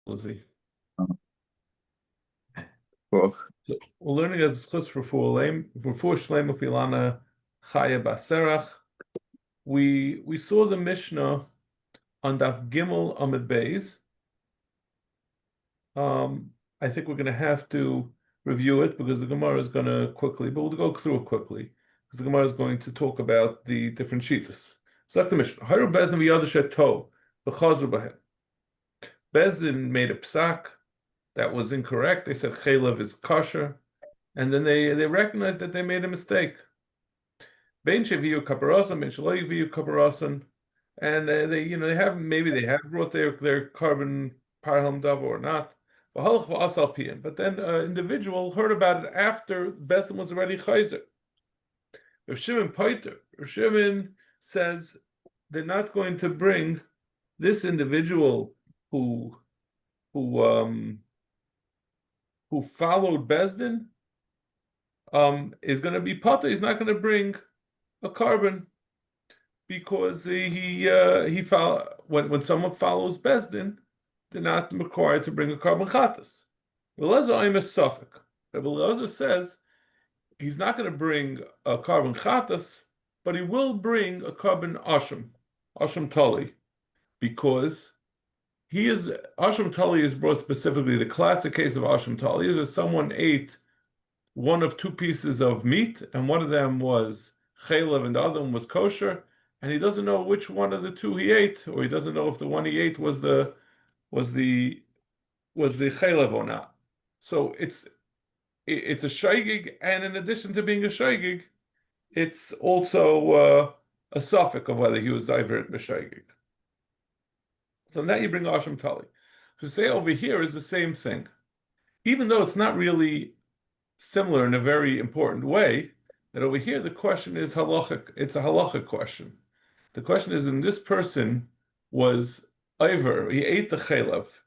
Lizzie. Well, We're learning as a chutz for Shlema Filana Chaya Baserach. We saw the Mishnah on Daf Gimel Amid Beis. I think we're going to have to review it because the Gemara is going to quickly, but we'll go through it quickly because the Gemara is going to talk about the different shitas. So that's the Mishnah. Haru Bezdin v'yadashet to v'chazru b'hem. Bezdin made a psak that was incorrect. They said chaylev is kosher, and then they recognized that they made a mistake. Bein sheviyu kaparasan, bein shelo yiviyu kaparasan, and they have brought their carbon parham davar or not. But then an individual heard about it after Bezdin was already chayzer. Rav Shimon Paiter. Rav Shimon says they're not going to bring this individual who followed Bezdin is going to be potter. He's not going to bring a carbon because he when someone follows Bezdin, they're not required to bring a carbon chatas. Eliezer says he's not going to bring a carbon chatas, but he will bring a carbon asham tali, because asham tali is brought specifically. The classic case of asham tali is that someone ate one of two pieces of meat, and one of them was chaylev and the other one was kosher, and he doesn't know which one of the two he ate, or he doesn't know if the one he ate was the chaylev or not. So it's a shaygig, and in addition to being a shaygig, it's also a suffix of whether he was divert b'shaygig. So now you bring asham tali. To say over here is the same thing, even though it's not really similar in a very important way. That over here the question is halachic. It's a halachic question. The question is, in this person was Iver, he ate the chaylev,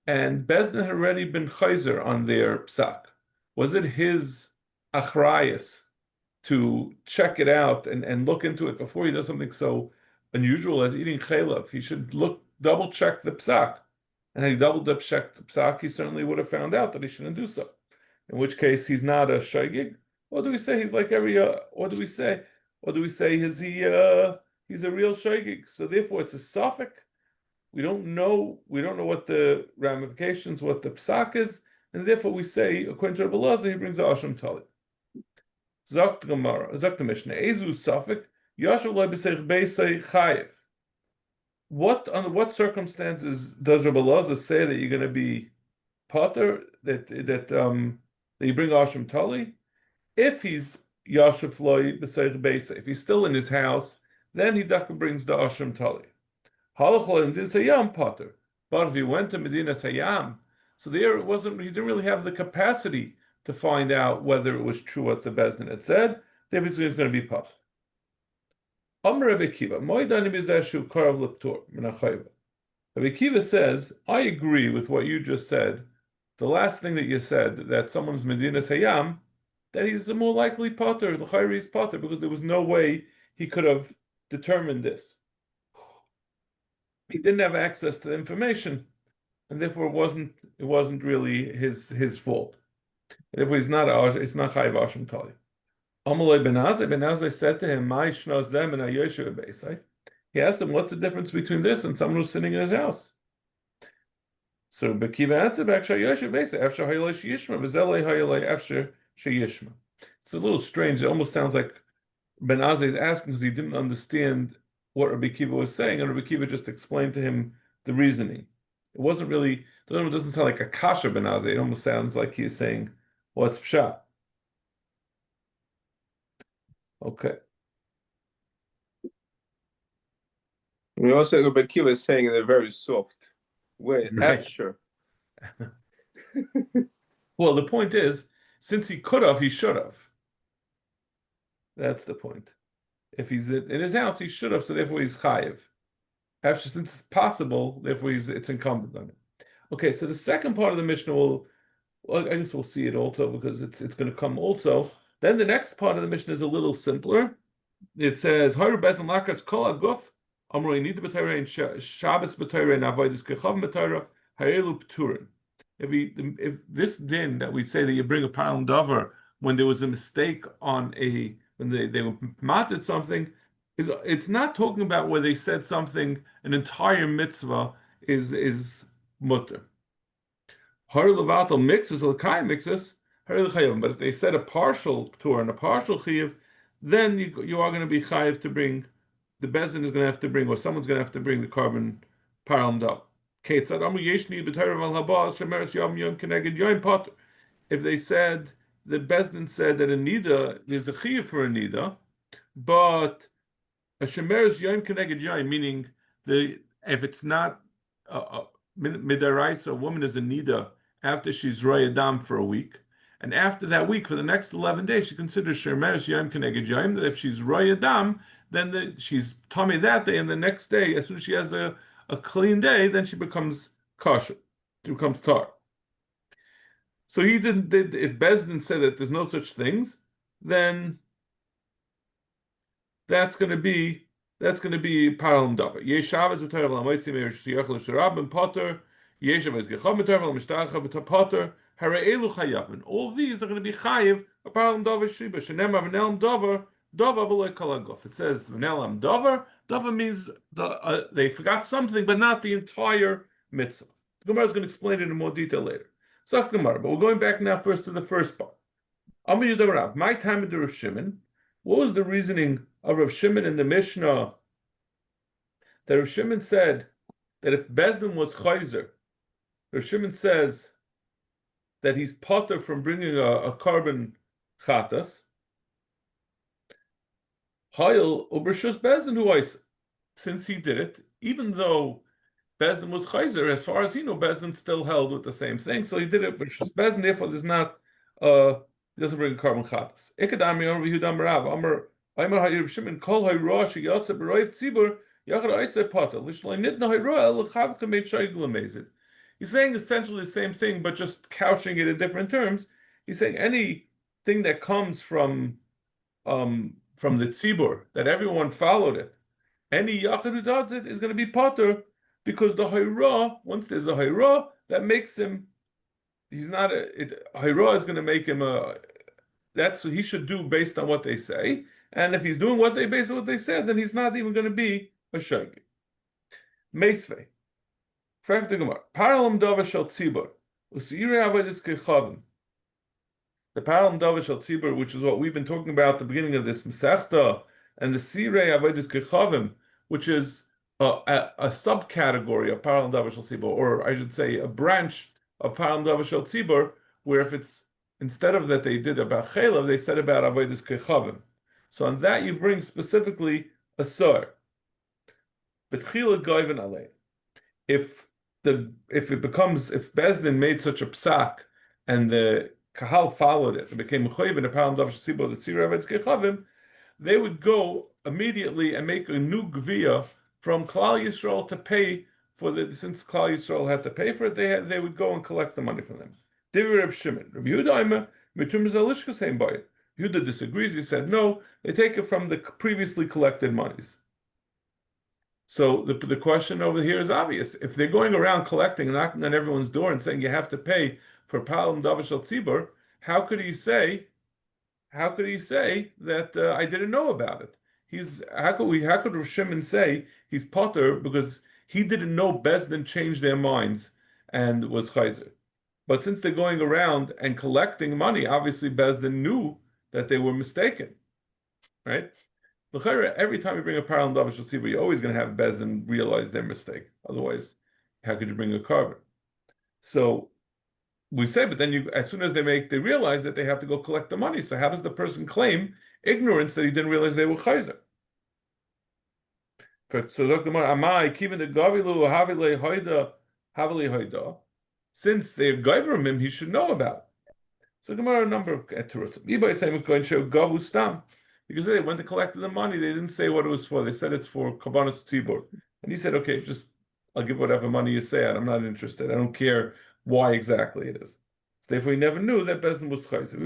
and Bezdin had already been chayzer on their psak. Was it his Horayos to check it out and look into it before he does something so unusual as eating chaylev? He should double check the psak, and had he double checked the psak, he certainly would have found out that he shouldn't do so. In which case, he's not a shaygig. Or do we say he's like every? Or do we say is he's a real shaygig? So therefore, it's a suffix. We don't know what the ramifications, what the psak is, and therefore we say, according to Rabbi Elazar, he brings the asham tali. Zakt Gemara, Zakt the Mishnah, Ezu suffix, Yashav loy b'seich beisei chayev. Under what circumstances does Rabbi Elazar say that you're going to be potter, that you bring asham tali? If he's Yashav loy b'seich beisei, if he's still in his house, then he brings the asham tali. Halachol didn't say Yam Potter, but if he went to Medina Sayam, so there he didn't really have the capacity to find out whether it was true what the Bezdin had said. Therefore, he's going to be Potter. Rabbi Kiva says, I agree with what you just said. The last thing that you said, that someone's Medina Sayam, that he's a more likely Potter, the Chayri is Potter, because there was no way he could have determined this. He didn't have access to the information, and therefore it wasn't really his fault. Therefore, it's not chayiv asham tali. Amalei ben Azai said to him, "My shnos zem and ayoshev beisai." He asked him, "What's the difference between this and someone who's sitting in his house?" So Bekiva answered back, "Shayoshev beisai after hayolei sheyishma v'zelei hayolei after sheyishma." It's a little strange. It almost sounds like Ben Azai is asking because he didn't understand what Rabbi Kiva was saying, and Rabbi Kiva just explained to him the reasoning. It wasn't really, it doesn't sound like a kasha ben Azai. It almost sounds like he is saying, what's pshat? Okay. We also Rabbi Kiva is saying they're very soft. Wait, right. After. Well, the point is, since he could have, he should have. That's the point. If he's in his house, he should have, so therefore he's chayiv. After, since it's possible, therefore it's incumbent on him. Okay, so the second part of the Mishnah I guess we'll see it also because it's going to come also. Then the next part of the Mishnah is a little simpler. It says, "Haru bezin lakatz kol aguf amroi nida b'torah and Shabbos b'torah and avodas kechav b'torah Ha'elu Pturin. If this din that we say that you bring a param davar when there was a mistake on when they matted something, it's not talking about where they said something, an entire mitzvah is mutter. Har levatel mixes l'kai mixes har l'chayav. But if they said a partial Torah and a partial chayav, then you are going to be chayav to bring, the bezin is going to have to bring, or someone's going to have to bring the carbon param davar. If they said, the Bezdin said that a nida is a chiyuv for a nida, but a shemeres yom keneged yom, meaning if it's not midaraisa, a woman is a nida after she's roy adam for a week, and after that week, for the next 11 days, she considers shemeres yom keneged yom, that if she's roy adam, then she's tummy that day, and the next day, as soon as she has a clean day, then she becomes kosher. She becomes tar. So he didn't. If Bezdin said that there's no such things, then that's going to be param davar. Yesh Shabbos v'Torah v'Motzei me'er shiyach l'sharab and potter. Yesh Shabbos gechom v'Torah v'mishtacha v'Potter. Hara'elu chayavin. All these are going to be chayiv a param davar shiba. Shenemar v'nelam davar v'loy kalaguf. It says v'nelam davar. Davar means they forgot something, but not the entire mitzvah. The Gemara is going to explain it in more detail later. So Gemara, but we're going back now first to the first part. Amar Yudah Rav, my time of the Rav Shimon. What was the reasoning of Rav Shimon in the Mishnah? That Rav Shimon said that if Bezdin was chayzer, Rav Shimon says that he's potter from bringing a carbon chatas. Hayil ubershus Bezdin huayis. Since he did it, even though Bezdin was chayzer, as far as he knew, Bezdin still held with the same thing. So he did it, but Bezdin, therefore, there's not, he doesn't bring a carbon chatas. Ikadami over Yehudam Rav, Amar Hayir Shimon, Kol Hayroah, Sheyatsa B'Roiv Tzibur, Yachad Oisei Potter, Lishloi Nidna Hayroah, L'chav Kamei Shaygul Amazid. He's saying essentially the same thing, but just couching it in different terms. He's saying anything that comes from the tzibur, that everyone followed it, any yachid who does it is going to be potter, because the hayra, once there's a hayra, that makes him, hayra is going to make him that's what he should do based on what they say, and if he's doing based on what they said, then he's not even going to be a shaygig. Meisvei. Paralam davar shel tzibur. Usirei avodas kechavim. The paralam davar shel tzibur, which is what we've been talking about at the beginning of this Masechta, and the sirei avodas kechavim, which is a subcategory of paralam davar shel tzibur, or I should say a branch of paralam davar shel tzibur, where if it's, instead of that they did about chelav, they said about avodas kechavim. So on that you bring specifically a sor. Betchila goyven alei. If Bezdin made such a psak and the kahal followed it and became mechoyev in a param davar shel tzibur, the tzira avodas kechavim, they would go immediately and make a new gvia from Klal Yisrael to pay for since Klal Yisrael had to pay for it, they would go and collect the money from them. Divrei Reb Shimon, Reb Yehuda mitum zalishkas heim bayit. Yehuda disagrees. He said no, they take it from the previously collected monies. So the question over here is obvious. If they're going around collecting, knocking on everyone's door and saying you have to pay for palam davar shel tzibur, how could he say that I didn't know about it? How could Rav Shimon say he's potter because he didn't know Bezdin changed their minds and was chayzer? But since they're going around and collecting money, obviously Bezdin knew that they were mistaken, right? Every time you bring a param davar shel tzibur, you're always going to have Bezdin realize their mistake. Otherwise, how could you bring a carbon? So we say, but then as soon as they realize that they have to go collect the money. So how does the person claim ignorance that he didn't realize they were chayzer? So Dr. Mar Amai, Kivin the Gavilu Havile Hoida Havile Hoida, since they gave him, he should know about it. So Gemara a number of Eturotim. Ibay saying going show Gavu Stam. Because they went to collect the money, they didn't say what it was for. They said it's for Kabbanas Tzibur. And he said, okay, I'll give whatever money you say, and I'm not interested. I don't care why exactly it is. So therefore, he never knew that Bezdin was chayzer.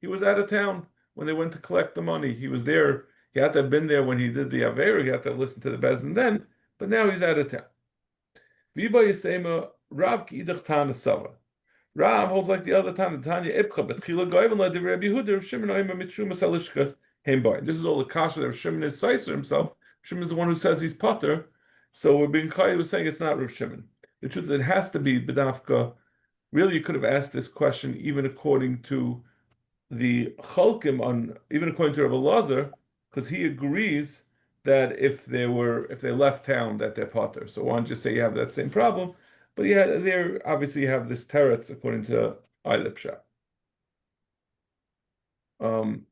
He was out of town when they went to collect the money. He was there. He had to have been there when he did the Aveir. He had to listen to the Bezdin then, but now he's out of town. Viba Yisema Rav Kidach Tana Sava. Rav holds like the other Tana Ibcha, but Chila Goyven La Div Rabbi Yehuda Rav Shimon Oima Mitshuma Salishka Hemboy. This is all the kasha that Rav Shimon is Seiser himself. Shimon is the one who says he's Potter. So we're being Chayi was saying it's not Rav Shimon. The truth is it has to be Bedafka. Really, you could have asked this question even according to the Chalkim on even according to Rabbi Lazar, because he agrees that if they left town that they're Potter. So why don't you say you have that same problem? But yeah, there obviously you have this teretz according to Eilipsha. Tani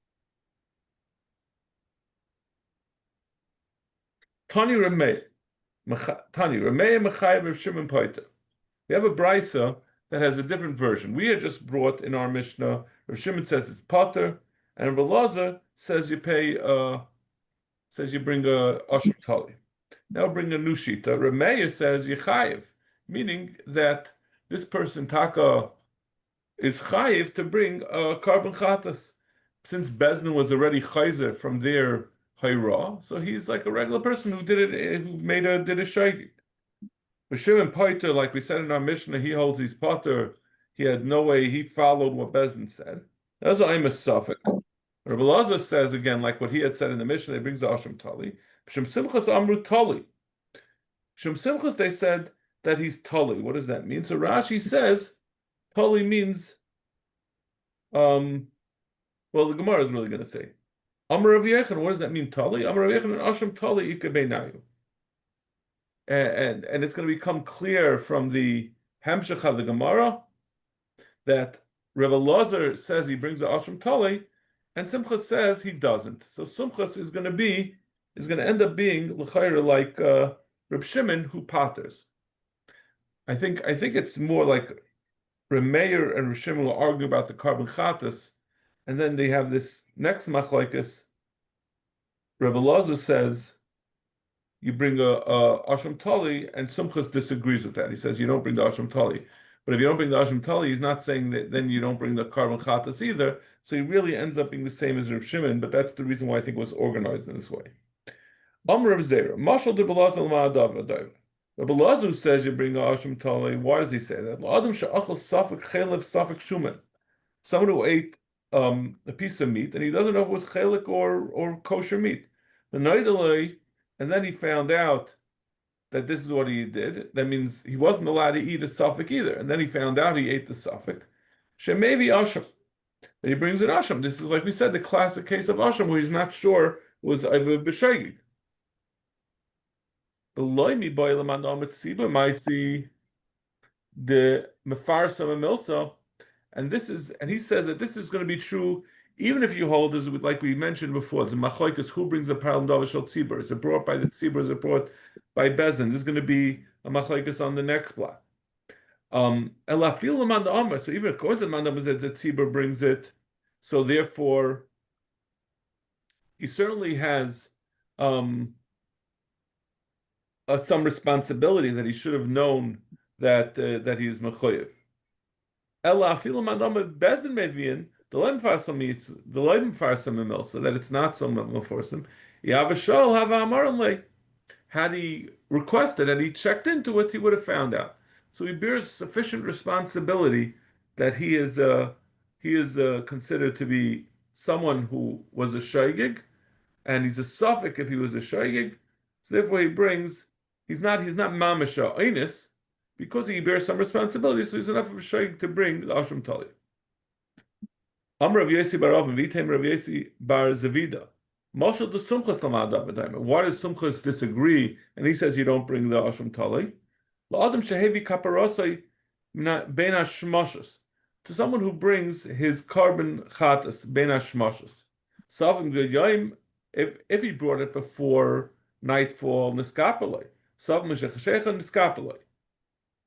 Rameh Mechayev Rav Shimon Paita. We have a brisa that has a different version. We had just brought in our Mishnah. Rav Shimon says it's Potter, and Rabbi Lazar says you pay. Says you bring a Ashram Tali. Now bring a new Shita. Rameya says Yechayev, meaning that this person Taka is Chayev to bring a carbon chatas. Since Bezdin was already Chayzer from their Hayra, so he's like a regular person who did it, who did a shaygig. Shimon Paiter, like we said in our Mishnah, he holds his Potter. He had no way, he followed what Bezdin said. That's why I'm a suffix. Rabbi Lazar says again, like what he had said in the Mishnah, he brings the Asham Tali. Shem Simchas Amru Tali. Shem Simchas, they said that he's Tali. What does that mean? So Rashi says Tali means, well, the Gemara is really going to say Amar Rav Yechon. What does that mean? Tali. Amar Rav Yechon and Asham Tali Ikabeinayu. And it's going to become clear from the Hamshach of the Gemara that Rabbi Lazar says he brings the Asham Tali. And Simchas says he doesn't. So Simchas is going to end up being l'chayra like Reb Shimon who patters. I think it's more like Reb Meir and Reb Shimon will argue about the carbon chatas, and then they have this next machlokes. Rebbe Lazar says you bring a Asham Tali, and Simchas disagrees with that. He says you don't bring the Asham Tali. But if you don't bring the Asham Tali, he's not saying that then you don't bring the carbon chatas either. So he really ends up being the same as Rav Shimon, but that's the reason why I think it was organized in this way. Amr Rav Zera, Mashal de Belazar Ma'adav. Rabbi Lazar says you bring the Asham Tali. Why does he say that? Adam she'achal safek chelev safek shumen. Someone who ate a piece of meat and he doesn't know if it was chelik or kosher meat. And then he found out that this is what he did. That means he wasn't allowed to eat a suffix either. And then he found out he ate the suffix. Shemevi Asham. And he brings an Asham. This is, like we said, the classic case of Asham where he's not sure was Ivav B'Shegig. The Loimi Boilam Anam Tzibah Maisi, the Mefarsam and Milsa. And he says that this is going to be true even if you hold, as like we mentioned before, the machlokes who brings the param davar shel tzibur? Is it brought by the tzibur? Is it brought by Bezin? This is going to be a machlokes on the next block. Elafil l'man so even according to the man that the tzibur brings it, so therefore he certainly has some responsibility that he should have known that he is mechoyev. Elafil l'man Bezin mevian. The leim farsam emil, so that it's not so meforsim. Yavashol have amarim. Had he requested, had he checked into it, he would have found out. So he bears sufficient responsibility that he is considered to be someone who was a shaygig, and he's a suffix if he was a shaygig. So therefore, he's not mamasha einis because he bears some responsibility. So he's enough of a shaygig to bring the ashram tali. Amr Rav Yesi bar Rav Vitem Rav Yesi bar Zavida. Mashal the Sumchas Lamadav B'Daima. Why does Sumchas disagree? And he says you don't bring the Ashram Tali. La'adam shehevi kaparosai ben hashmashos. To someone who brings his carbon chatas ben hashmashos. Savim g'yayim if he brought it before nightfall niskapalei. Savim shechashecha niskapalei.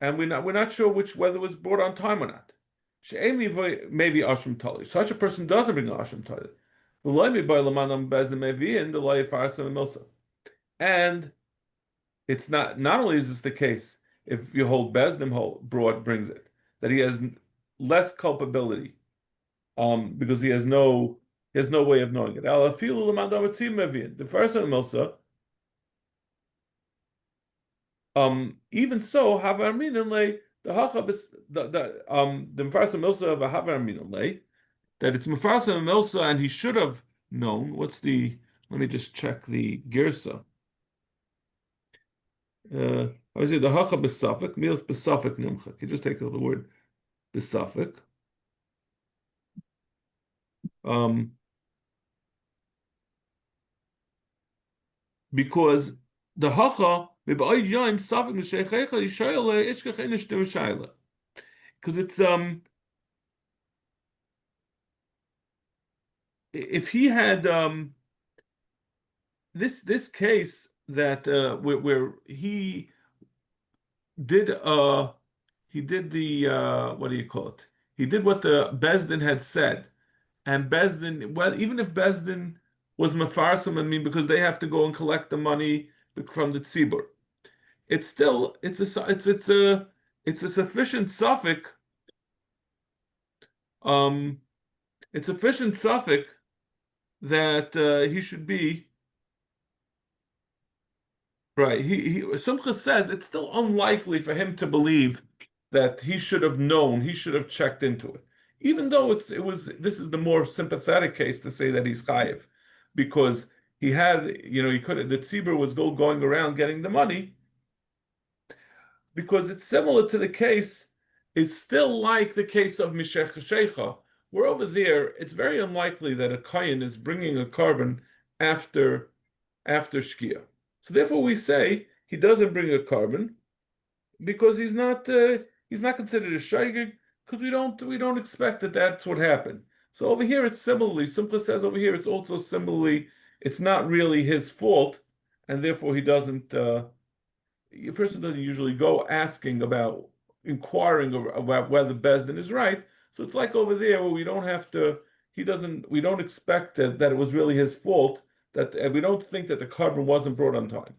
And we're not sure whether it was brought on time or not. Maybe Ashram Tali. Such a person doesn't bring Ashram Tali. And it's not only is this the case if you hold Bezdim broad brings it, that he has less culpability, because he has no way of knowing it. The first one also. Even so, havar minule the hacha the Mefarsa Milsa of a havar minule that it's Mefarsa Milsa and he should have known. Let me just check the girsa. I say the hacha besafik meals besafik nimcha. You just take the word besafik. Because the hacha because it's if he had this case that where did he did the what do you call it? He did what the Bezdin had said, and Bezdin, well, even if Bezdin was mefarsim, I mean, because they have to go and collect the money from the tzibur, it's still it's a sufficient suffix. It's sufficient suffix that he should be right. Sumcha says it's still unlikely for him to believe that he should have known, he should have checked into it. Even though this is the more sympathetic case to say that he's chayiv, because he had, he could the tzibur was going around getting the money, because it's similar to the case, it's still like the case of Mishech Shecha, where over there it's very unlikely that a kohen is bringing a carbon after Shkia. So therefore we say he doesn't bring a carbon because he's not considered a shaygig, because we don't expect that that's what happened. So over here it's similarly, Simcha says over here it's also similarly, it's not really his fault, and therefore he doesn't a person doesn't usually go inquiring about whether Bezdin is right. So it's like over there where we don't have to, we don't expect that it was really his fault, that we don't think that the carbon wasn't brought on time.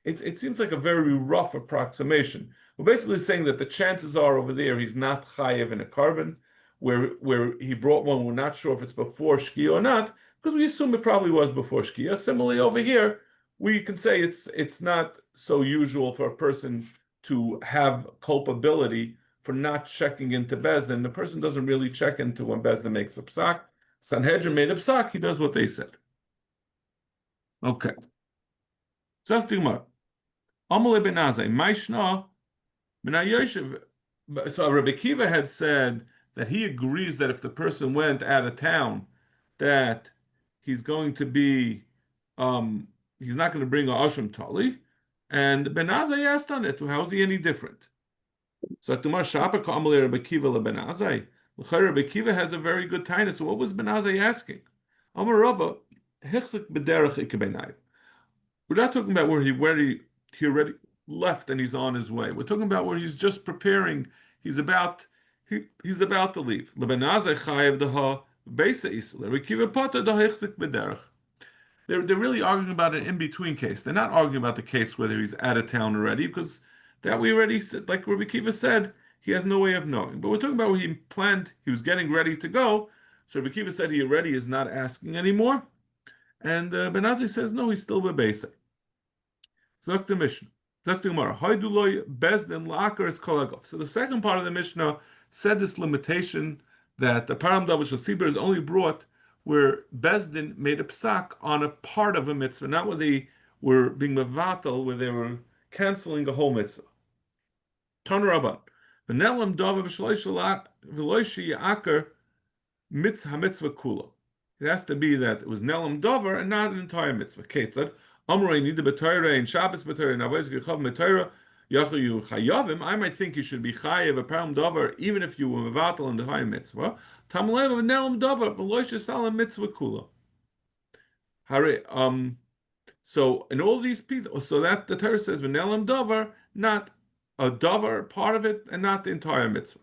It seems like a very rough approximation. We're basically saying that the chances are over there he's not chayev in a carbon, where he brought one, we're not sure if it's before Shkia or not, because we assume it probably was before Shkia. Similarly over here, we can say it's not so usual for a person to have culpability for not checking into Bezdin. The person doesn't really check into when Bezdin makes a psak. Sanhedrin made a psak, he does what they said. Okay. So Rabbi Kiva had said that he agrees that if the person went out of town, that he's going to be he's not going to bring a Asham Tali, and Ben Azai asked on it, how is he any different? So Tumar Shapa Kamalei Rabbi Kiva le Ben Azai. Rabbi Kiva has a very good tinus. So what was Ben Azai asking? Amar Rava, Hichzik B'derech Ikebenai. We're not talking about where he already left and he's on his way. We're talking about where he's just preparing. He's about to leave. Le Ben Azai Chayev Daha Beisa Isla. Rabbi Kiva Potter Da Hichzik B'derech. They're really arguing about an in-between case. They're not arguing about the case whether he's out of town already, because that we already said, like Rabbi Kiva said, he has no way of knowing. But we're talking about where he planned, he was getting ready to go. So Rabbi Kiva said he already is not asking anymore. And Ben Azai says, no, he's still bebesa. Zok the Mishnah. Zok the Gemara. Haiduloi bezdin la'akar is kolagov. So the second part of the Mishnah said this limitation that the param davar shel is only brought where Bezdin made a psak on a part of a mitzvah, not where they were being mevatel, where they were canceling a whole mitzvah. Tan Rabban. V'nelam davar v'loishi ya'akar mitzvah kula. It has to be that it was nelam davar and not an entire mitzvah. Ketzad. Amrei nida b'Torah and Shabbos b'Torah and Avos v'Chav b'Torah yachayu chayavim. I might think you should be chayav a param davar even if you were mevatel in the high mitzvah. Tamalev v'nelam davar v'loish salam mitzvah kula. So in all these people, so that the Torah says v'nelam davar, not a davar part of it and not the entire mitzvah.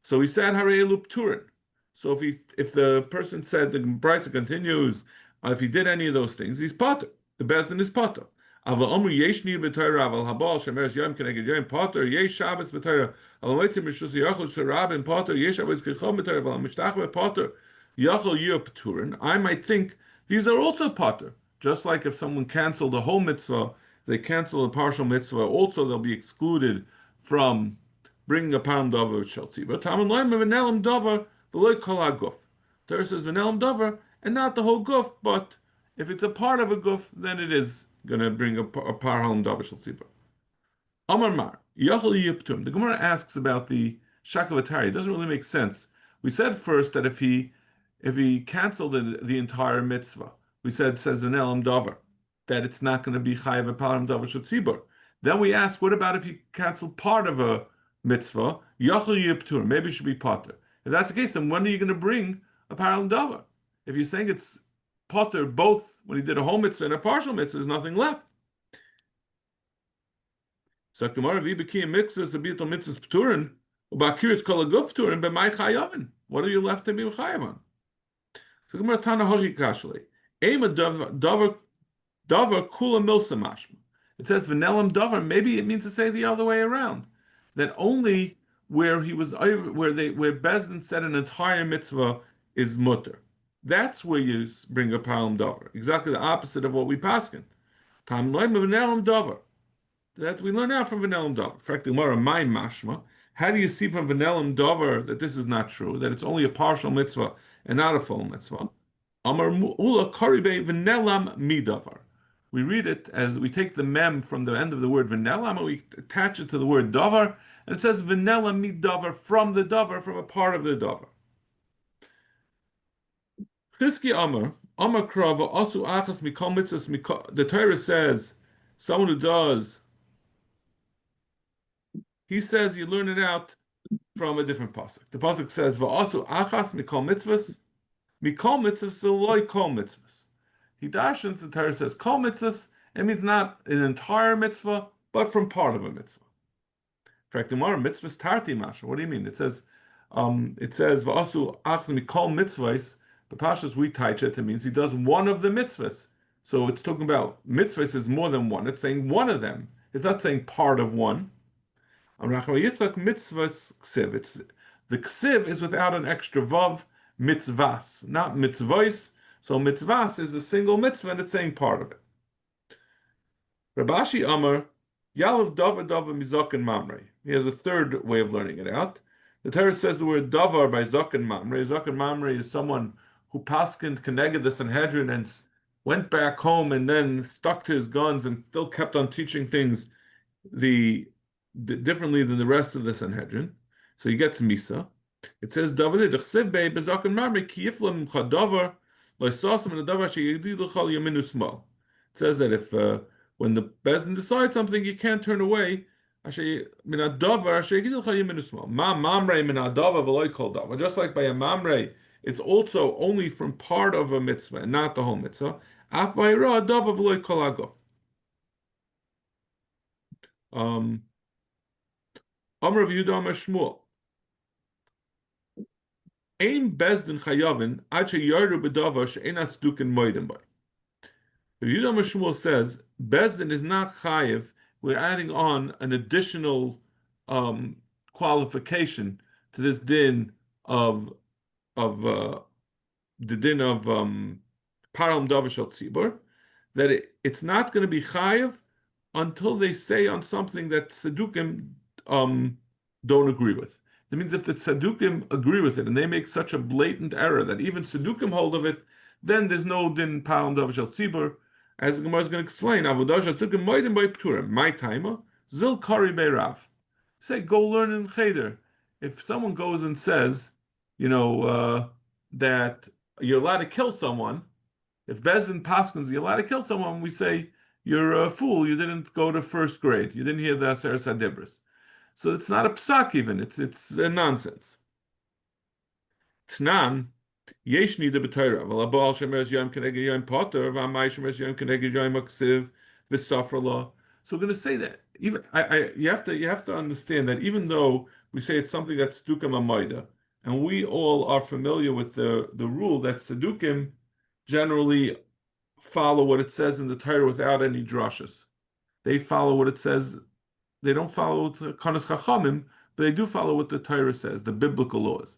So he said harei elu pturin. So if the person said, the Brisa continues, if he did any of those things, he's potter. The Bezdin is potter. Aval omru yesh nir b'Torah, aval habal shemeres yom keneged yom potter, yesh Shabbos b'Torah, aval motzei mishus yachol sherabin potter, yesh avos kechom b'Torah, aval mishtach potter, yachol yom pturin. I might think these are also potter. Just like if someone canceled a whole mitzvah, they cancel a partial mitzvah, also they'll be excluded from bringing a pound davar shel tzibur. Taman loyim v'nelam davar v'loy kol haguf. Torah says v'nelam davar, and not the whole guf, but if it's a part of a guf, then it is going to bring a partial davar shel tzibur. Amar Mar, Yachal Yiptum. The Gemara asks about the Shakavatari. It doesn't really make sense. We said first that if he canceled the entire mitzvah, we says an elam davar, that it's not going to be chayav a param davar shatzibur. Then we ask, what about if he canceled part of a mitzvah? Yachal Yiptur. Maybe it should be potter. If that's the case, then when are you going to bring a param davar? If you're saying it's potter both when he did a whole mitzvah and a partial mitzvah, there's nothing left. So Gemara v'ibiki mitzvahs abitul mitzvahs pturin ubakiris kol aguf pturin b'may chayavin. What are you left to be chayav on? So Gemara Tana Hogi Kashli aim a davar kula milsa mashma. It says v'nelam davar. Maybe it means to say the other way around. That only where Bezdin said an entire mitzvah is mutter. That's where you bring a palam davar. Exactly the opposite of what we paskin. Tam loim v'nelam davar. That we learn out from Venelam Dover. In fact, Gemara, my mashma. How do you see from Venelam Dover that this is not true? That it's only a partial mitzvah and not a full mitzvah? Amar Ula Karibe Venelam Midavar. We read it as we take the mem from the end of the word Venelam and we attach it to the word Dover, and it says Venelam Midavar from the Dover, from a part of the Dover. Chizki Amar Krava Asu Achas Mikol Mitzvahs. The Torah says someone who does. He says you learn it out from a different pasuk. The pasuk says va'asu achas mikol mitzvahs loy kol mitzvahs. He darshans the Torah says kol mitzvahs. It means not an entire mitzvah, but from part of a mitzvah. In fact, tomorrow mitzvahs tarti masha. What do you mean? It says va'asu achas mikol mitzvahs. The pashas we teach it means he does one of the mitzvahs. So it's talking about mitzvahs is more than one. It's saying one of them. It's not saying part of one. Mitzvahs ksiv. The ksiv is without an extra vav, mitzvahs, not mitzvahs. So mitzvahs is a single mitzvah and it's saying part of it. Rabashi Amar, Yalav davar mizakin mamrei. He has a third way of learning it out. The Torah says the word davar by zakin mamrei. Zakin mamrei is someone who paskind keneged the Sanhedrin and went back home and then stuck to his guns and still kept on teaching things differently than the rest of the Sanhedrin. So he gets Misa. It says, It says that if when the Bezdin decides something, you can't turn away. Just like by a mamre, it's also only from part of a mitzvah and not the whole mitzvah. Amar of Yehuda Amar Shmuel. Ein Bezdin chayavin ad sheyardu b'davar she'ein tzdukin moedim by. Yehuda Amar Shmuel says Bezdin is not chayiv. We're adding on an additional qualification to this din of param davar shel tzibur, that it's not going to be chayiv until they say on something that tzedukim don't agree with. That means if the tzedukim agree with it and they make such a blatant error that even tzedukim hold of it, then there's no din param davar shel tzibur. As the Gemara is going to explain, avodah tzedukim moedim by pturim. My timer zil kari beirav. Say go learn in cheder. If someone goes and says, that you're allowed to kill someone, if Bezdin paskins you're allowed to kill someone, we say you're a fool. You didn't go to first grade. You didn't hear the Aseres HaDibros. So it's not a psak even. It's a nonsense. Tnan yesh nida b'Torah. V'la ba'al shemeres yom keneged yom potter v'amay shemeres yom keneged yom aksiv v'safra law. So we're going to say that even you have to understand that even though we say it's something that's Tzedukim Amayda, and we all are familiar with the rule that Tzedukim generally follow what it says in the Torah without any drashas. They follow what it says. They don't follow Kanas Chachamim, but they do follow what the Torah says, the biblical laws.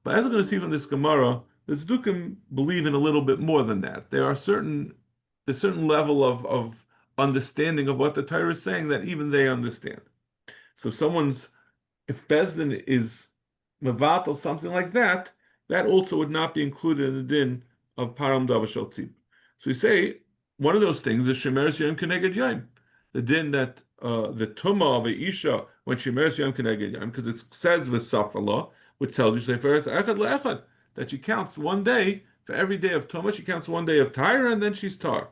But as we're going to see from this Gemara, the Tzedukim believe in a little bit more than that. There's certain level of understanding of what the Torah is saying that even they understand. So if Bezdin is mevatel something like that, that also would not be included in the din of param davashal tzibur. So we say one of those things is shemeres yom keneged yom, the din that the tumah of a isha when shemeres yom keneged yom, because it says with safala, which tells you seferes echad leechad that she counts one day for every day of tumah, she counts one day of tyra, and then she's tar.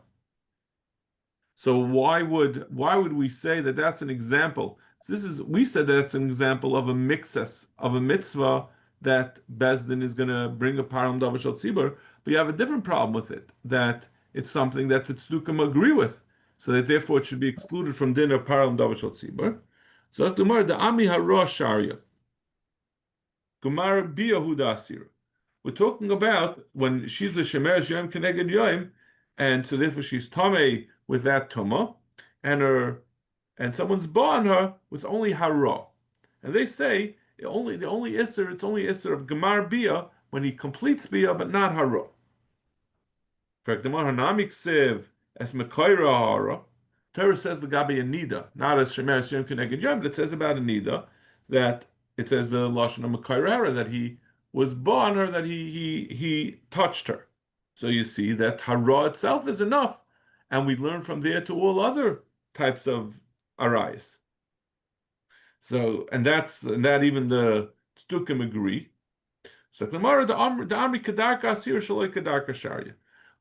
So why would we say that that's an example? So we said that's an example of a mixes of a mitzvah that Bezdin is going to bring a param davashal tzibur, but you have a different problem with it, that it's something that the tzdukim agree with, so that therefore it should be excluded from din of param davashal tzibur. So the ami hara sharia, Gemara biyahuda asira. We're talking about when she's a shemeres yom keneged yom, and so therefore she's tamei with that tumah, and someone's born her with only hara, and they say the only isser, it's only isser of gemar bia when he completes bia, but not hara. For Gemara hanami ksiv as mekoira hara. Torah says the gabi a nida, not as shemeres yom keneged yom, but it says about a nida that it says the lashon of mekoira hara that he was born her, that he touched her. So you see that hara itself is enough, and we learn from there to all other types of arayos. So and that even the tzdukim agree. So Gemara the Amri Kedarka Asir Shaloi Kedarka Sharia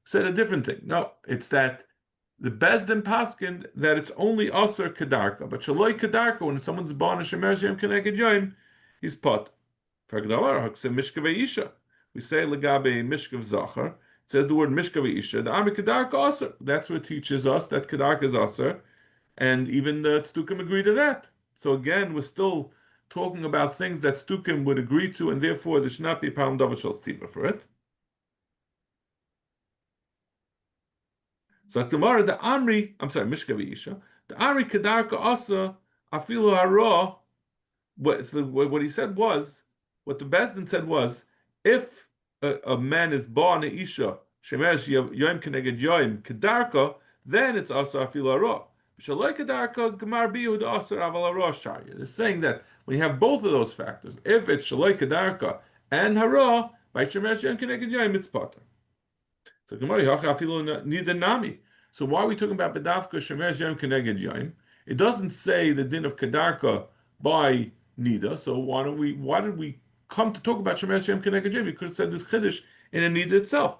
said a different thing. No, it's that the Bezdin paskin that it's only Asir Kedarka, but Shaloi Kedarka when someone's born a Shemeres Yom Keneged Yom, he's pot. For Gemara Hakse Mishkavei Isha. We say Legabe Mishkav Zachar. It says the word Mishkavei Isha. The Amri Kedarka Asir. That's what teaches us that Kedarka is Asir, and even the tzdukim agree to that. So again, we're still talking about things that tzdukim would agree to, and therefore there should not be param davashal tzibur for it. So Gemara, the Amri, Mishkavi Isha, the Amri Kedarka Asa, Afilu Hara, what he said was, what the Bezdin said was, if a man is born a Isha, Shemeres Yom Keneged Yom Kedarka, then it's Asa Afilu Hara. They're saying that when you have both of those factors, if it's Shaloi Kedarka and Hara, by Shemeres Yom Keneged Yom, it's Pater. So so why are we talking about Bedavka Shemeres Yom Keneged Yom? It doesn't say the din of Kedarka by Nida. So why did we come to talk about Shemeres Yom Keneged Yom? We could have said this Chiddush in a Nida itself.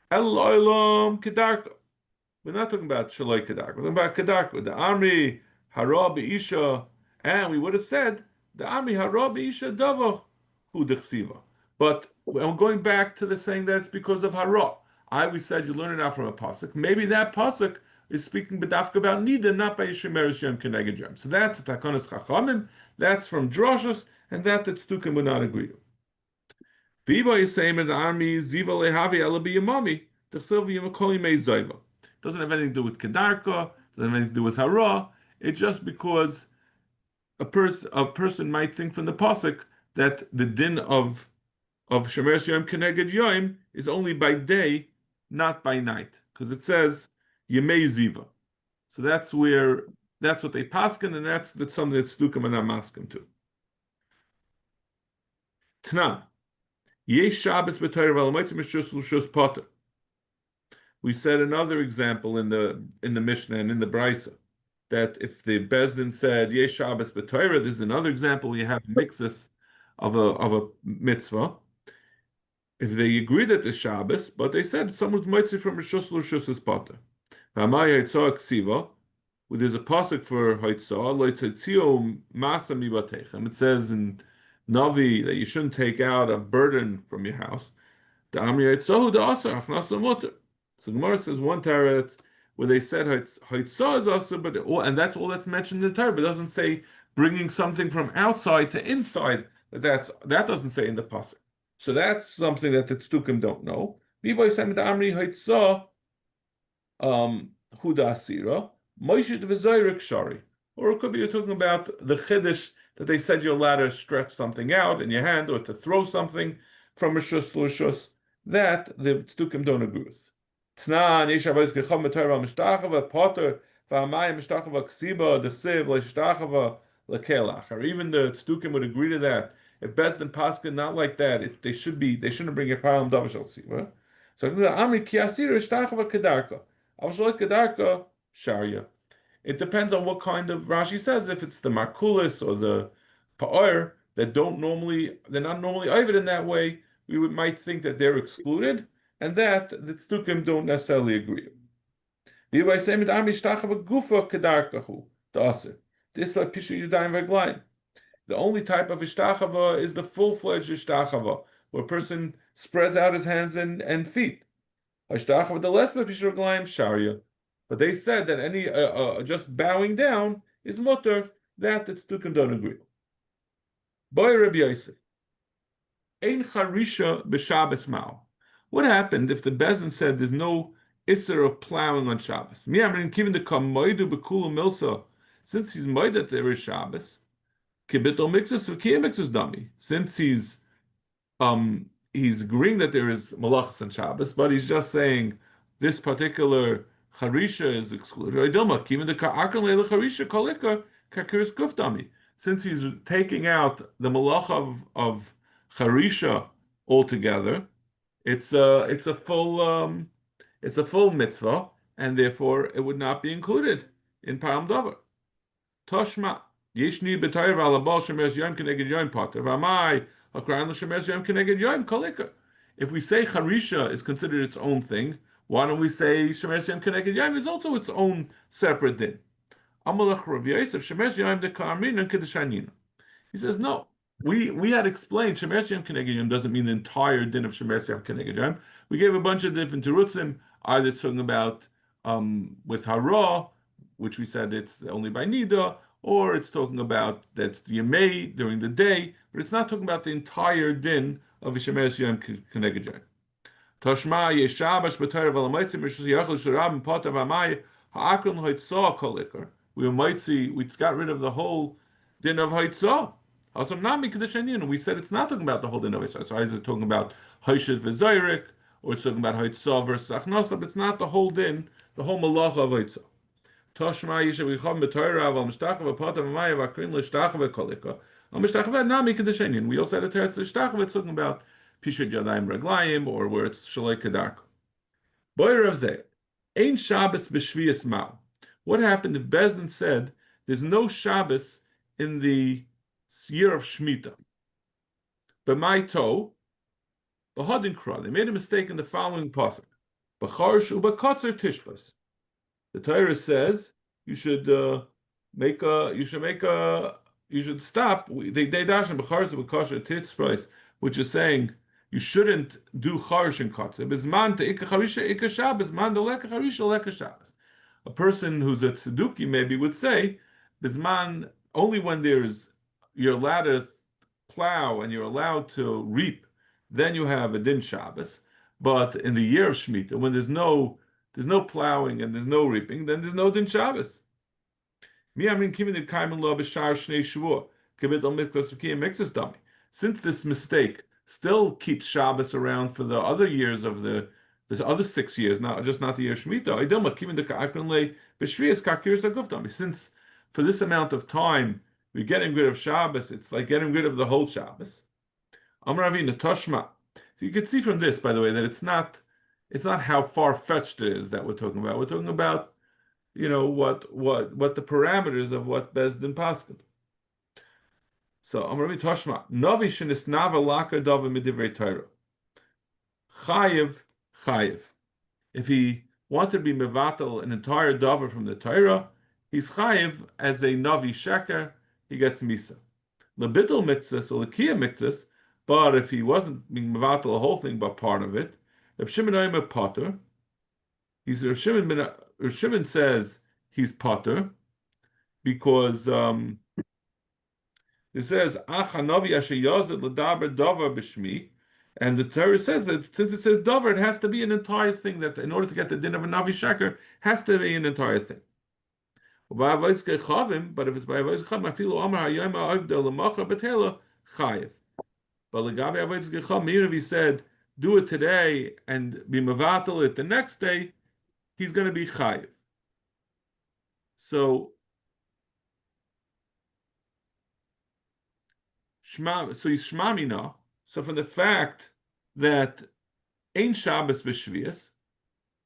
El Olam Kedarka. We're not talking about Shaloi Kedarka. We're talking about Kedarka. The Amri Hara Be'isha, and we would have said the Amri Hara Be'isha Davach Hu Dechsiva. But I'm going back to the saying that it's because of Hara. We said you learn it out from a pasuk. Maybe that pasuk is speaking bedafka about Nida, not by Shemeres Yom Keneged Yom. So that's Takonos Chachamim. That's from Drashos, and that the tzdukim would not agree. Viva is saying in the army Ziva Lehavi Elabi Yamami the Silvi Yamakoli Mei Zayva. Doesn't have anything to do with Kedarka, doesn't have anything to do with Hara. It's just because a person might think from the pasuk that the din of Shemeres Yom Keneged Yom is only by day, not by night, because it says Yemei Ziva. So that's what they paskin, and that's something that tzdukim are not maskim to. Tnan Yesh Shabbos b'Torah v'Alamotzei mishus l'shus poter. We said another example in the Mishnah and in the Brisa that if the Bezdin said Yesh Shabbos b'Torah, there's another example. You have mixes of a mitzvah. If they agree that it's Shabbos, but they said someone's Motzei from Rishus l'Rishus is poter. There's a pasuk for Haitzah, Lo Tzitzio Masa Mibatechem. It says in Navi that you shouldn't take out a burden from your house. The Amri Haitzahu Da'asar Achnasa Mutter. So Gemara says one teretz where they said Haitzah is Asar, and that's all that's mentioned in the Torah, but it doesn't say bringing something from outside to inside. That doesn't say in the pasuk. So that's something that the tzdukim don't know. Biboy said the Amri Haitzah Huda Asira, Moshe V'Zayrik Shari. Or it could be you're talking about the Chiddush that they said you're allowed to stretch something out in your hand or to throw something from Rishus to Rishus. That the tzdukim don't agree with. Tnan yesh avodas gecham b'Torah mishtachava potter v'hamayim mishtachava ksiba d'chsev leishtachava lekelach. Or even the tzdukim would agree to that. If Bezdin Paskin not like that, they shouldn't bring a param davashal siva. So Amri kiasir ishtachava kedarka. Avashal kedarka sharia. It depends on what kind of Rashi says. If it's the markulis or the pa'or that they're not normally ovid in that way, might think that they're excluded, and that the tzdukim don't necessarily agree. The only type of ishtachava is the full-fledged ishtachava, where a person spreads out his hands and feet. Ishtachava the less sharia. But they said that any just bowing down is mutter, that the tzdukim don't agree. Boy Rabbi Yosef. Ein charisha b'Shabbos ma'o. What happened if the Bezin said there's no isser of plowing on Shabbos? Given the kamoidu b'kula milsa, since he's moed that there is Shabbos, kibitol mixus v'kiyah mixus dummy. Since he's agreeing that there is malachas on Shabbos, but he's just saying this particular charisha is excluded. Given the ka'akan leila charisha kolika kakiris guf dummy. Since he's taking out the malach of charisha altogether, it's a full mitzvah, and therefore it would not be included in param davar. Toshma yeshni b'tayr v'alabal shemeres yom keneged yom pater v'amai hakran l'shemeres yom keneged yom kolika. If we say charisha is considered its own thing, why don't we say shemeres yom keneged yom is also its own separate din? Amalach Rav Yosef shemeres yom dekarmin and kedushanin. He says no. We had explained Shemeres Yom Keneged Yom doesn't mean the entire din of Shemeres Yom Keneged Yom. We gave a bunch of different terutzim. Either it's talking about with hara, which we said it's only by nida, or it's talking about that's the yemei during the day, but it's not talking about the entire din of Shemeres Yom Keneged Yom. Toshma yeshabash b'Torah v'lamotzei mishus yachol shirab potav amay ha'akron hoitzah kol ikar. We got rid of the whole din of hoitzah. Also, we said it's not talking about the whole din of Hoitzah. So either talking about Hoshit v'Zayrik, or it's talking about Hoitzah versus Achnasa, but it's not the whole din, the whole malacha of Hoitzah. Toshma yishav yicham b'Torah aval mishtachava potav amayav akrin l'shtachava kolika. Al mishtachava nami kedushanin. We also had a teretz l'shtachava. It's talking about Pishut Yadayim Raglayim, or where it's Shalei Kedarka. Boy Rav Zeh, Ein Shabbos b'Shviyas Ma'al. What happened if Bezdin said there's no Shabbos in the year of Shemitah? B'mai b'hodin kra. They made a mistake in the following pasuk. B'charsh u'b'kotzer tishbas. The Torah says you should stop. They dash in b'charsh u'b'kotzer tishbas, which is saying you shouldn't do charsh and kotzer. B'zman te'ika charisha ika Shabbos, man de'leka charisha leka Shabbos. A person who's a tzeduki maybe would say b'zman only when you're allowed to plow and you're allowed to reap, then you have a din Shabbos. But in the year of Shemitah, when there's no plowing and there's no reaping, then there's no din Shabbos. Since this mistake still keeps Shabbos around for the other years of the other 6 years, not the year of Shemitah. Since for this amount of time we're getting rid of Shabbos, it's like getting rid of the whole Shabbos. Amar Ravina Toshma. So you can see from this, by the way, that it's not how far-fetched it is that we're talking about. We're talking about, what the parameters of what Bezdin Paskin. So Amar Ravina Toshma. Novi shenisnava laka dava midivrei Torah. Chayiv. If he wanted to be mevatel an entire davar from the Torah, he's chayiv as a navi sheker. He gets misa. Lebittel mitzvahs or lekiyah mitzvahs, but if he wasn't being mevatel the whole thing but part of it, Reb Shimon Oimer potter. Reb Shimon says he's potter because it says ach hanavi asher yazid ledaber davar b'shmi. And the Torah says that since it says davar, it has to be an entire thing. That in order to get the din of a navi sheker, has to be an entire thing. But if it's by avodas gechavim, I feel Amar hayom ha'avda l'macha b'tela chayiv. But legabe avodas gechavim, even if he said do it today and be mevatel it the next day, he's going to be chayiv. So he's shmamina. So from the fact that ein Shabbos b'shvius,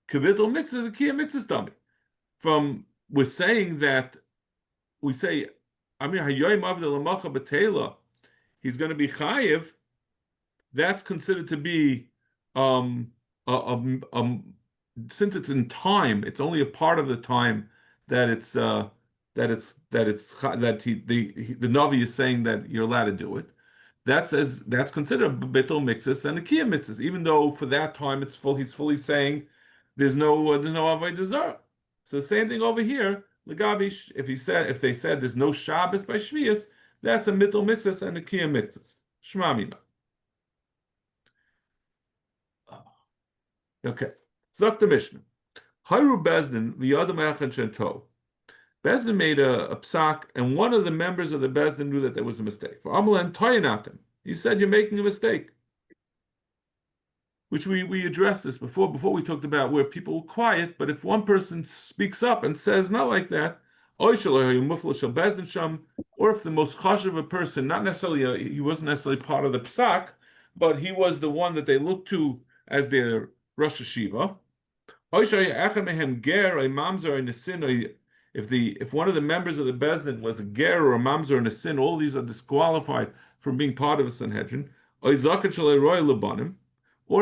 kavitol mixes the kia mixes dummy. From we're saying that we say, I mean hayoyim avdel lamacha b'teila, he's going to be chayiv. That's considered to be since it's in time, it's only a part of the time that the Navi is saying that you're allowed to do it. That's considered a bittul mixus and a kiyah mixus, even though for that time it's full. He's fully saying there's no avodah zarah. So the same thing over here. Legabi, if they said there's no Shabbos by Shvius, that's a bittul mixus and a kiyah mixus. Shmamina. Okay. Zok the Mishnah. Hayru Bezdin v'yadam echad shento. Bezdin made a psak, and one of the members of the Bezdin knew that there was a mistake. For Amalan Toyanatim, he said, "You're making a mistake." Which we addressed this before we talked about where people were quiet, but if one person speaks up and says not like that, or if the most chashuv a person, not necessarily he wasn't necessarily part of the psak, but he was the one that they looked to as their Rosh Hashiva. If one of the members of the Bezdin was a ger or a mamzer and a sin, all these are disqualified from being part of a Sanhedrin. Or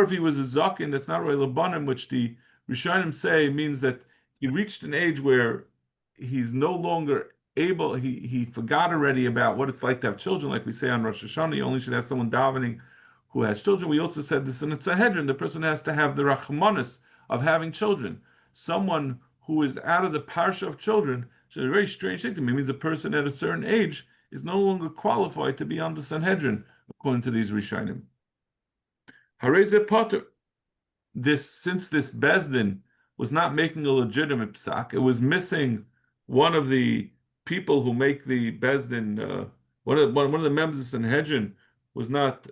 if he was a zakin that's not roy labanim, which the Rishonim say means that he reached an age where he's no longer able. He forgot already about what it's like to have children, like we say on Rosh Hashanah. You only should have someone davening who has children. We also said this in a Sanhedrin. The person has to have the rachmanis of having children. Someone who is out of the parsha of children, which is a very strange thing to me, means a person at a certain age is no longer qualified to be on the Sanhedrin, according to these Rishonim. Hareze Potter. Since this Bezdin was not making a legitimate psak, it was missing one of the people who make the Bezdin. One of the members of Sanhedrin was not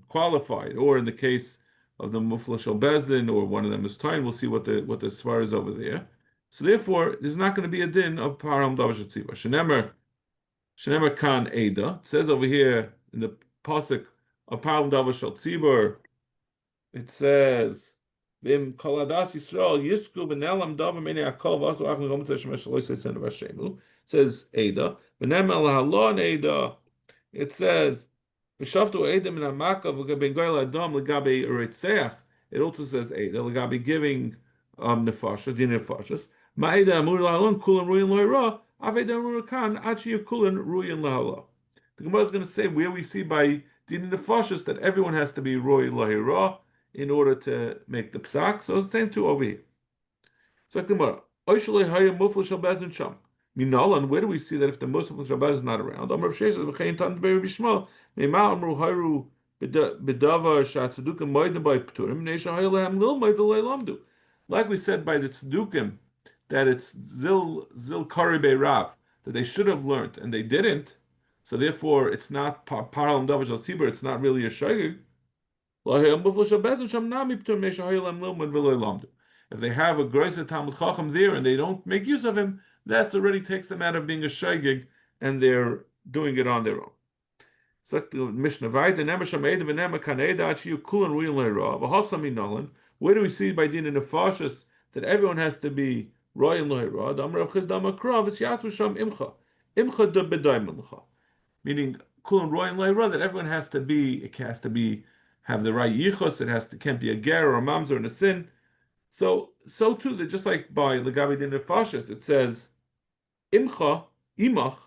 qualified, or in the case of the Muflashal Bezdin, or one of them is time. We'll see what the svar is over there. So therefore, there's not going to be a din of param davash tziva. Shenemer kan eda. It says over here in the pasuk of param davash tzibur. It says v'im koladas Yisrael yisku b'nelam davar meni akol v'asu achnu gomitzah shemesh lo yisayisen v'ashemu. It says eda. V'nemer lahalon eda. It says v'shavtu eda min hamakav v'gabe goyel adam l'gabe eretzeach. It also says eda l'gabe giving nefashas, din nefashas. Ma'eda amur lahalon kulan ruyin lo'ira. Aveda amur kan achi kulan ruyin lahala. The Gemara is going to say where we see by din nefashas that everyone has to be roy lo'ira in order to make the psak. So it's the same two over here. So the Gemara, Oishalei hayam mufla shel bezdin sham. Minalan, where do we see that if the mufla shel bezdin is not around? Amar Sheshes v'chein tan b'Rabbi Shmuel me'ma amru hayru b'davar shatzadukim moedim by pturim neisha haylehem lilmoed v'leilamdu. Like we said by the tzedukim that it's zil karibei rav that they should have learned and they didn't. So therefore, it's not paral davar shel tzibur. It's not really a shayig. If they have a Groiser Talmud Chacham there and they don't make use of him, that already takes them out of being a shaygig and they're doing it on their own. So the Mishnah where do we see by din in the Nefashos that everyone has to be royal loherad? Meaning kulan royal loherad that everyone has to be. It has to be have the right yichus. Can't be a ger or a mamzer and a sin. So too that just like by legabi din nefashos, it says imcha imach.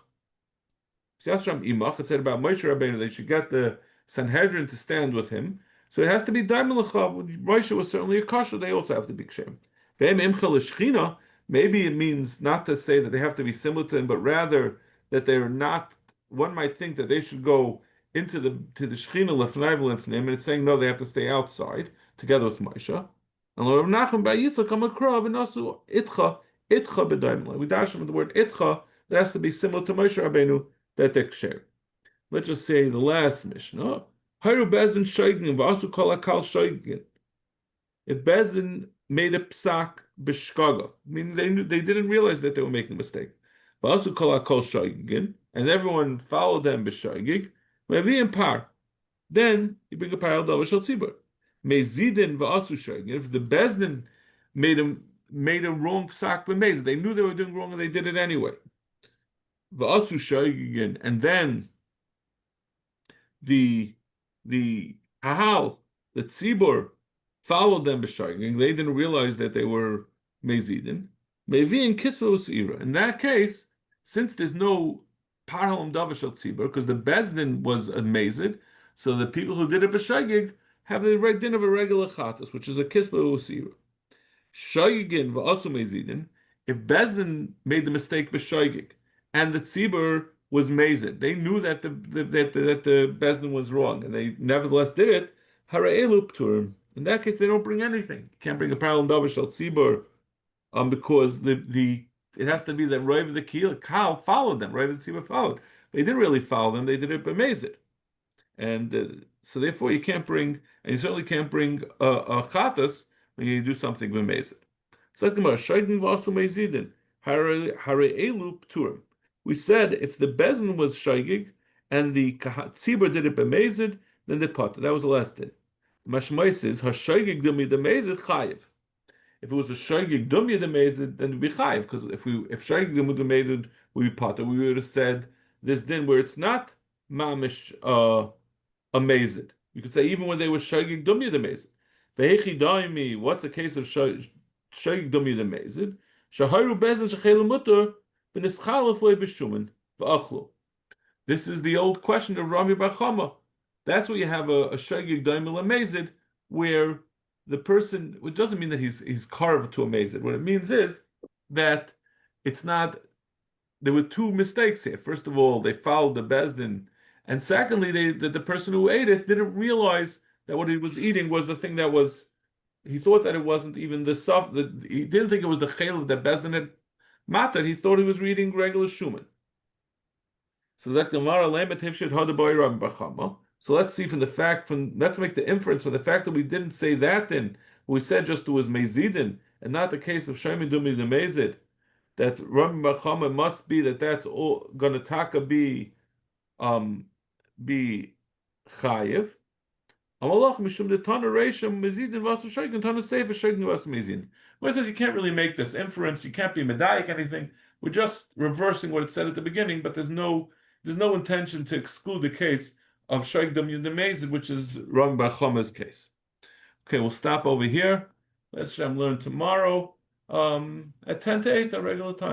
Shashram imach. It said about Moshe Rabbeinu they should get the Sanhedrin to stand with him. So it has to be daimelacha. Moshe was certainly a kasher. They also have to be kshem. Ve'em imcha l'shchina. Maybe it means not to say that they have to be similar to him, but rather that they're not. One might think that they should go into the Shechina lefnai v'lefnim, and it's saying no, they have to stay outside together with Moshe. And Rav Nachman by Yitzchak come akrav and also itcha b'daimla. We dash from the word itcha that has to be similar to Moshe Rabbeinu that they ksher. Let's just say the last Mishnah. Hayru Bezdin Shaygin v'asu kol hakal Shaygin. If Bezdin made a psak b'shkaga, meaning they didn't realize that they were making a mistake. V'asu kol hakal Shaygin, and everyone followed them b'shaygig. Ve'vi par. Then you bring a parallel davar shel tzibur. Mezidin v'asu Shaygin. If the Bezdin made a wrong psak b'mezid, they knew they were doing wrong and they did it anyway. V'asu Shaygin, and then the Kahal, the Tzibur, followed them b'shayging. They didn't realize that they were mezidin. Maybe in kisvos ira. In that case, since there's no parhalam davashal tzibur, because the bezdin was a mezid, so the people who did it b'shaygig have the right din of a regular chatas, which is a kisvos ira. Shaygin v'asu mezidin. If bezdin made the mistake b'shaygig and the tzibur was mazed, they knew that the bezdin was wrong, and they nevertheless did it. Hara'elu pturim. In that case, they don't bring anything. You can't bring a parallel davar shel tzibur, because it has to be that Rav the Kal followed them. Rav the Tzibur followed. They didn't really follow them. They did it b'mezid, and so therefore you can't bring, and you certainly can't bring a chatas when you do something b'mezid. So shaygin v'asu mezidin hara'elu pturim. We said if the bezin was shaygig and the tzibur did it b'mezid, then the pot. That was the last din. Mashmais is hashaygig dumi demezid chayiv. If it was a shaygig dumi demezid, then it'd be chayiv, because if shaygig dumi demezid we potter, we would have said this din where it's not mamish amazed. You could say even when they were shaygig dumi demezid. Vehechi daimi. What's the case of shaygig dumi demezid? Shahayru bezin shechelu mutter. This is the old question of Rami Bar Chama. That's where you have a shaygig daimel amazed, where the person, it doesn't mean that he's carved to amazed. What it means is that it's not. There were two mistakes here. First of all, they followed the bezdin, and secondly, the person who ate it didn't realize that what he was eating was the thing that was. He thought that it wasn't even the stuff. He didn't think it was the chayil that bezdin had matter. He thought he was reading regular Shuman. So that Gemara lemet hifshit hadaboy Rabbi Bachama. So let's see let's make the inference from the fact that we didn't say that then. We said just it was mezidin and not the case of shaymi dumi the mezid. That Rabbi Bachama must be that's all gonna taka be chayiv. Amalach mishum the tana reisham mezidin vasu shaygin tana sefer shaygin vasu mezidin. Well, it says you can't really make this inference. You can't be medayik anything. We're just reversing what it said at the beginning, but there's no intention to exclude the case of shaygin yudamezid, which is Rabbi Bar Chama's case. Okay, we'll stop over here. Let's learn tomorrow at 10 to 8 our regular time.